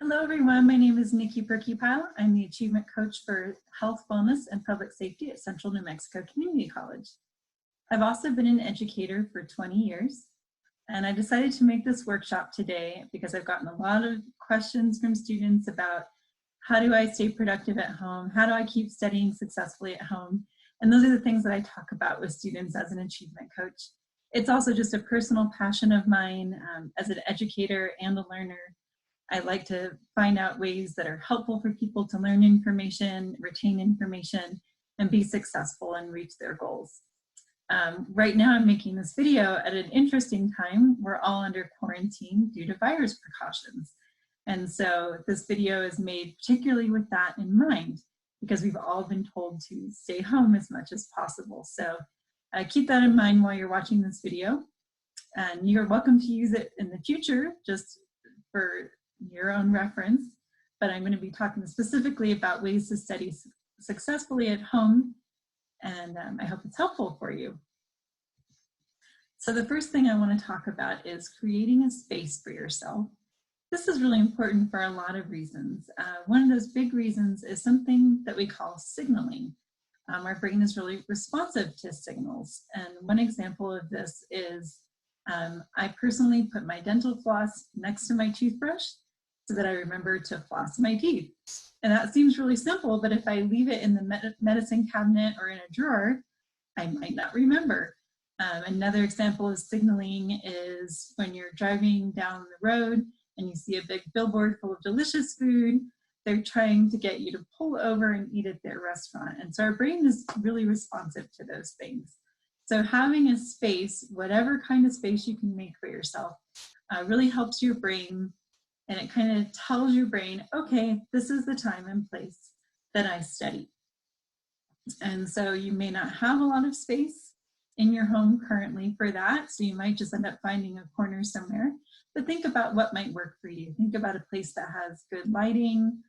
Hello everyone, my name is Nikki Perkypile. I'm the Achievement Coach for Health, Wellness, and Public Safety at Central New Mexico Community College. I've also been an educator for 20 years, and I decided to make this workshop today because I've gotten a lot of questions from students about how do I stay productive at home, how do I keep studying successfully at home, and those are the things that I talk about with students as an achievement coach. It's also just a personal passion of mine as an educator and a learner. I like to find out ways that are helpful for people to learn information, retain information, and be successful and reach their goals. Right now I'm making this video at an interesting time. We're all under quarantine due to virus precautions. And so this video is made particularly with that in mind because we've all been told to stay home as much as possible. So keep that in mind while you're watching this video. And you're welcome to use it in the future just for your own reference, but I'm going to be talking specifically about ways to study successfully at home, and I hope it's helpful for you. So the first thing I want to talk about is creating a space for yourself. This is really important for a lot of reasons. One of those big reasons is something that we call signaling. Our brain is really responsive to signals, and one example of this is I personally put my dental floss next to my toothbrush so that I remember to floss my teeth. And that seems really simple, but if I leave it in the medicine cabinet or in a drawer, I might not remember. Another example of signaling is when you're driving down the road and you see a big billboard full of delicious food, they're trying to get you to pull over and eat at their restaurant. And so our brain is really responsive to those things. So having a space, whatever kind of space you can make for yourself, really helps your brain, and it kind of tells your brain, okay, this is the time and place that I study. And so you may not have a lot of space in your home currently for that, so you might just end up finding a corner somewhere, but think about what might work for you. Think about a place that has good lighting,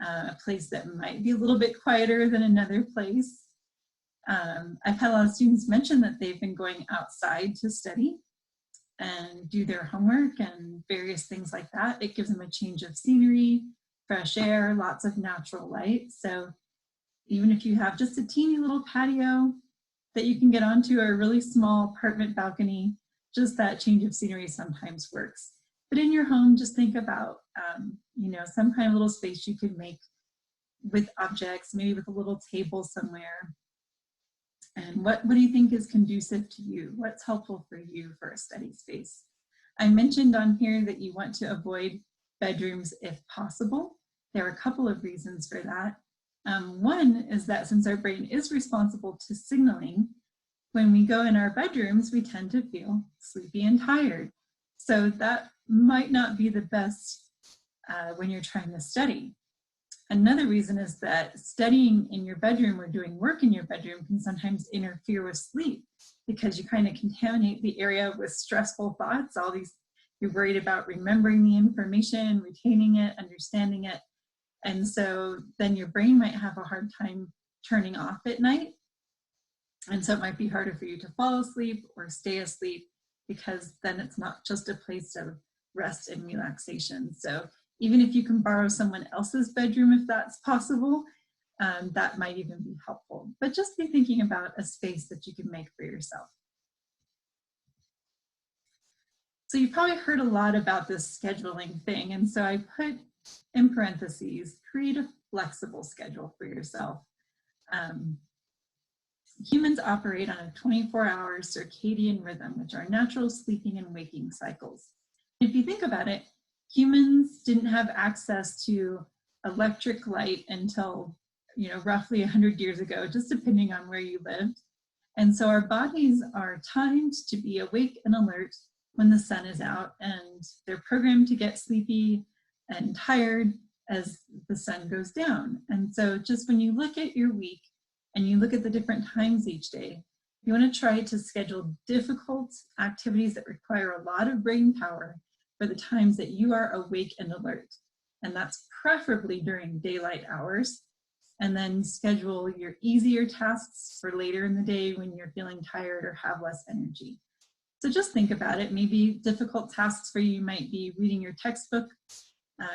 a place that might be a little bit quieter than another place. I've had a lot of students mention that they've been going outside to study and do their homework and various things like that. It gives them a change of scenery, fresh air, lots of natural light. So even if you have just a teeny little patio that you can get onto, or a really small apartment balcony, just that change of scenery sometimes works. But in your home, just think about some kind of little space you could make with objects, maybe with a little table somewhere. And what do you think is conducive to you? What's helpful for you for a study space? I mentioned on here that you want to avoid bedrooms if possible. There are a couple of reasons for that. One is that since our brain is responsible to signaling, when we go in our bedrooms, we tend to feel sleepy and tired. So that might not be the best when you're trying to study. Another reason is that studying in your bedroom or doing work in your bedroom can sometimes interfere with sleep because you kind of contaminate the area with stressful thoughts. You're worried about remembering the information, retaining it, understanding it. And so then your brain might have a hard time turning off at night. And so it might be harder for you to fall asleep or stay asleep because then it's not just a place of rest and relaxation. So even if you can borrow someone else's bedroom, if that's possible, that might even be helpful. But just be thinking about a space that you can make for yourself. So you've probably heard a lot about this scheduling thing. And so I put in parentheses, create a flexible schedule for yourself. Humans operate on a 24-hour circadian rhythm, which are natural sleeping and waking cycles. If you think about it, humans didn't have access to electric light until, roughly 100 years ago, just depending on where you lived. And so our bodies are timed to be awake and alert when the sun is out, and they're programmed to get sleepy and tired as the sun goes down. And so just when you look at your week and you look at the different times each day, you want to try to schedule difficult activities that require a lot of brain power for the times that you are awake and alert. And that's preferably during daylight hours. And then schedule your easier tasks for later in the day when you're feeling tired or have less energy. So just think about it. Maybe difficult tasks for you might be reading your textbook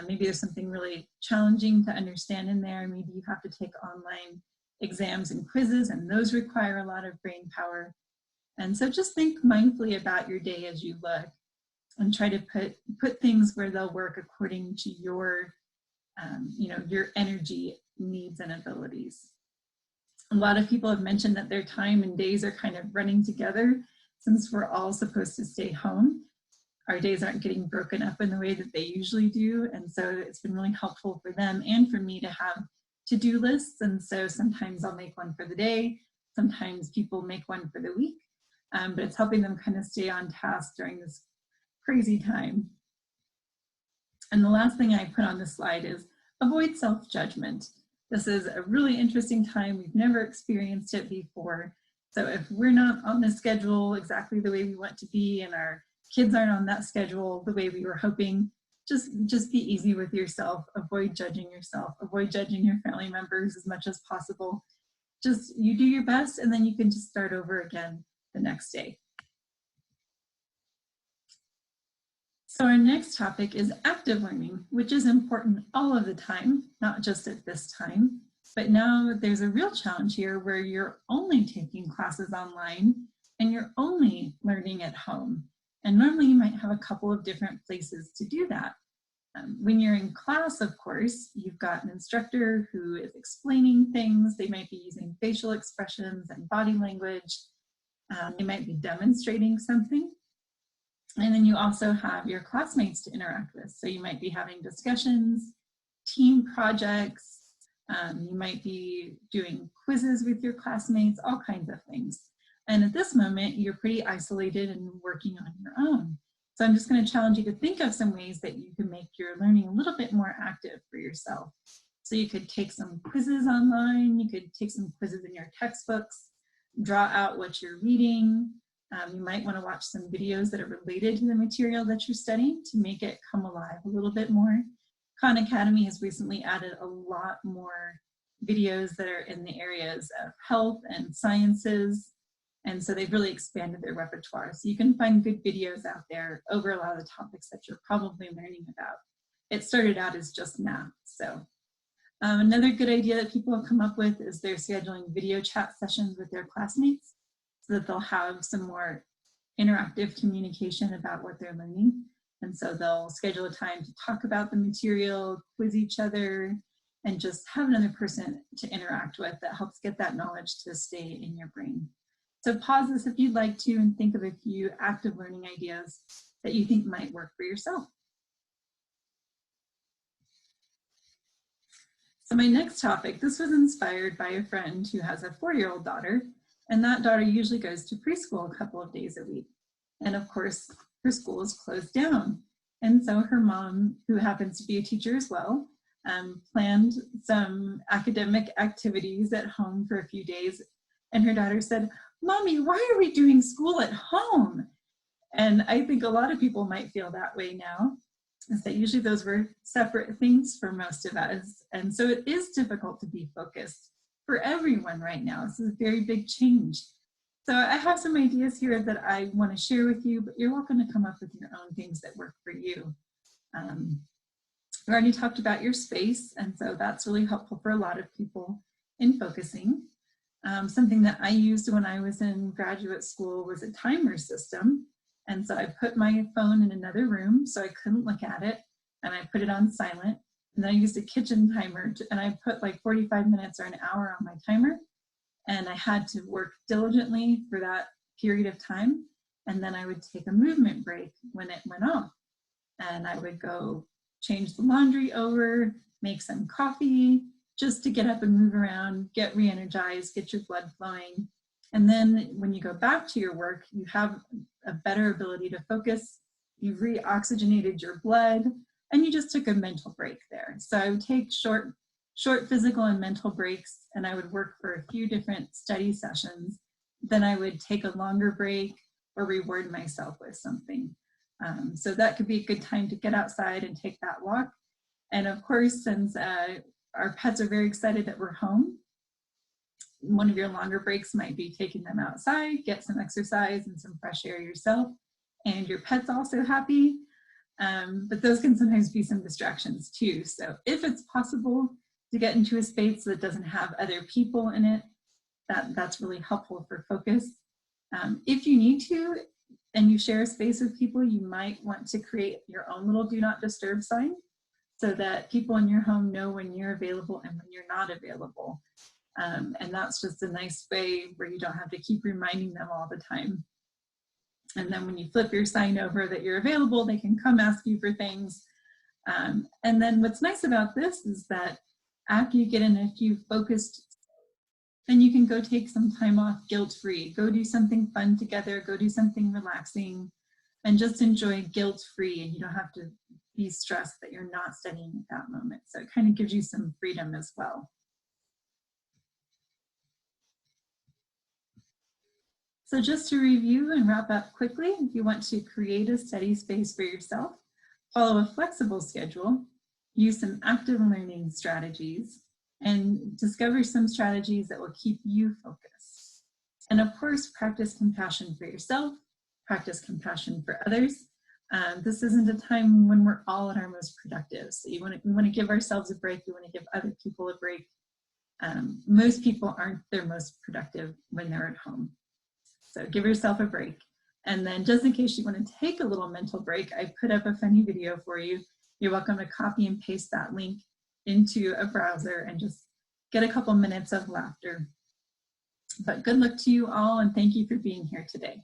Maybe there's something really challenging to understand in there. Maybe you have to take online exams and quizzes, and those require a lot of brain power. And so just think mindfully about your day as you look, and try to put things where they'll work according to your, your energy needs and abilities. A lot of people have mentioned that their time and days are kind of running together. Since we're all supposed to stay home, our days aren't getting broken up in the way that they usually do. And so it's been really helpful for them and for me to have to-do lists. And so sometimes I'll make one for the day. Sometimes people make one for the week. But it's helping them kind of stay on task during this crazy time. And the last thing I put on this slide is avoid self-judgment. This is a really interesting time. We've never experienced it before. So if we're not on the schedule exactly the way we want to be, and our kids aren't on that schedule the way we were hoping, just be easy with yourself. Avoid judging yourself. Avoid judging your family members as much as possible. Just you do your best, and then you can just start over again the next day. So our next topic is active learning, which is important all of the time, not just at this time. But now there's a real challenge here where you're only taking classes online and you're only learning at home. And normally you might have a couple of different places to do that. When you're in class, of course, you've got an instructor who is explaining things. They might be using facial expressions and body language. They might be demonstrating something. And then you also have your classmates to interact with. So you might be having discussions, team projects, you might be doing quizzes with your classmates, all kinds of things. And at this moment, you're pretty isolated and working on your own. So I'm just going to challenge you to think of some ways that you can make your learning a little bit more active for yourself. So you could take some quizzes online, you could take some quizzes in your textbooks, draw out what you're reading. You might want to watch some videos that are related to the material that you're studying to make it come alive a little bit more. Khan Academy has recently added a lot more videos that are in the areas of health and sciences. And so they've really expanded their repertoire. So you can find good videos out there over a lot of the topics that you're probably learning about. It started out as just math. So another good idea that people have come up with is they're scheduling video chat sessions with their classmates so that they'll have some more interactive communication about what they're learning. And so they'll schedule a time to talk about the material, quiz each other, and just have another person to interact with that helps get that knowledge to stay in your brain. So pause this if you'd like to and think of a few active learning ideas that you think might work for yourself. So my next topic, this was inspired by a friend who has a 4-year-old daughter, and that daughter usually goes to preschool a couple of days a week. And of course, her school is closed down. And so her mom, who happens to be a teacher as well, planned some academic activities at home for a few days. And her daughter said, "Mommy, why are we doing school at home?" And I think a lot of people might feel that way now, is that usually those were separate things for most of us. And so it is difficult to be focused for everyone right now. This is a very big change. So I have some ideas here that I want to share with you, but you're welcome to come up with your own things that work for you. We already talked about your space, and so that's really helpful for a lot of people in focusing. Something that I used when I was in graduate school was a timer system. And so I put my phone in another room so I couldn't look at it, and I put it on silent. And then I used a kitchen timer, and I put like 45 minutes or an hour on my timer. And I had to work diligently for that period of time. And then I would take a movement break when it went off. And I would go change the laundry over, make some coffee, just to get up and move around, get re-energized, get your blood flowing. And then when you go back to your work, you have a better ability to focus. You've re-oxygenated your blood, and you just took a mental break there. So I would take short physical and mental breaks, and I would work for a few different study sessions. Then I would take a longer break or reward myself with something. So that could be a good time to get outside and take that walk. And of course, since our pets are very excited that we're home, one of your longer breaks might be taking them outside, get some exercise and some fresh air yourself, and your pet's also happy. but those can sometimes be some distractions too. So if it's possible to get into a space that doesn't have other people in it, that's really helpful for focus. If you need to, and you share a space with people, you might want to create your own little do not disturb sign so that people in your home know when you're available and when you're not available. And that's just a nice way where you don't have to keep reminding them all the time. And then when you flip your sign over that you're available, they can come ask you for things. And then what's nice about this is that after you get in a few focused, then you can go take some time off guilt-free. Go do something fun together, go do something relaxing, and just enjoy guilt-free, and you don't have to be stressed that you're not studying at that moment. So it kind of gives you some freedom as well. So just to review and wrap up quickly, if you want to create a study space for yourself, follow a flexible schedule, use some active learning strategies, and discover some strategies that will keep you focused. And of course, practice compassion for yourself, practice compassion for others. This isn't a time when we're all at our most productive. So we want to give ourselves a break. We want to give other people a break. Most people aren't their most productive when they're at home. So give yourself a break. And then just in case you want to take a little mental break, I put up a funny video for you. You're welcome to copy and paste that link into a browser and just get a couple minutes of laughter. But good luck to you all, and thank you for being here today.